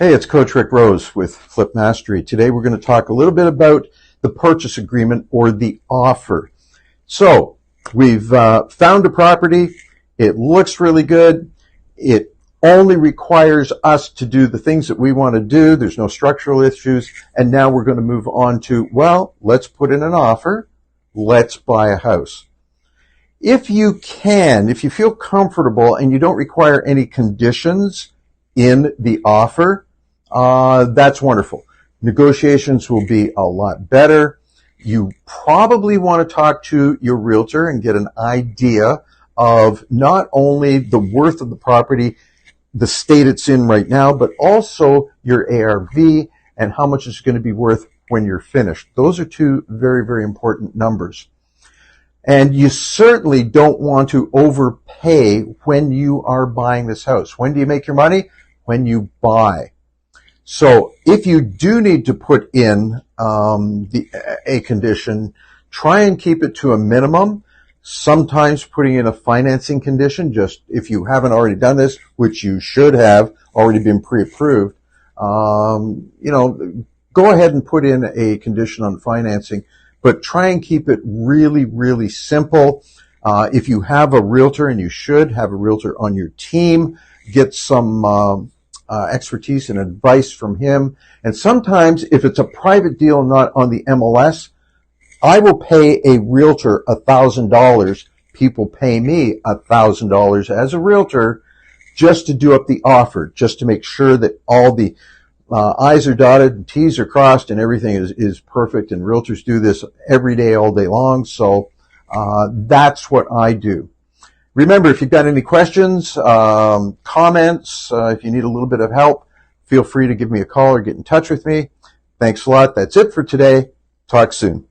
Hey, it's Coach Rick Rose with Flip Mastery. Today we're going to talk a little bit about the purchase agreement or the offer. So we've found a property. It looks really good. It only requires us to do the things that we want to do. There's no structural issues. And now we're going to move on to, well, let's put in an offer. Let's buy a house. If you feel comfortable and you don't require any conditions in the offer, that's wonderful. Negotiations will be a lot better. You probably want to talk to your realtor and get an idea of not only the worth of the property, the state it's in right now, but also your ARV and how much it's going to be worth when you're finished. Those are two very, very important numbers. And you certainly don't want to overpay when you are buying this house. When do you make your money? When you buy. So if you do need to put in a condition, try and keep it to a minimum. Sometimes putting in a financing condition, just if you haven't already done this, which you should have already been pre-approved, go ahead and put in a condition on financing, but try and keep it really, really simple. If you have a realtor, and you should have a realtor on your team, get some expertise and advice from him. And sometimes if it's a private deal not on the MLS, I will pay a realtor $1,000. People pay me $1,000 as a realtor just to do up the offer, just to make sure that all the I's are dotted and T's are crossed and everything is perfect. And realtors do this every day, all day long. So that's what I do. Remember, if you've got any questions, comments, if you need a little bit of help, feel free to give me a call or get in touch with me. Thanks a lot. That's it for today. Talk soon.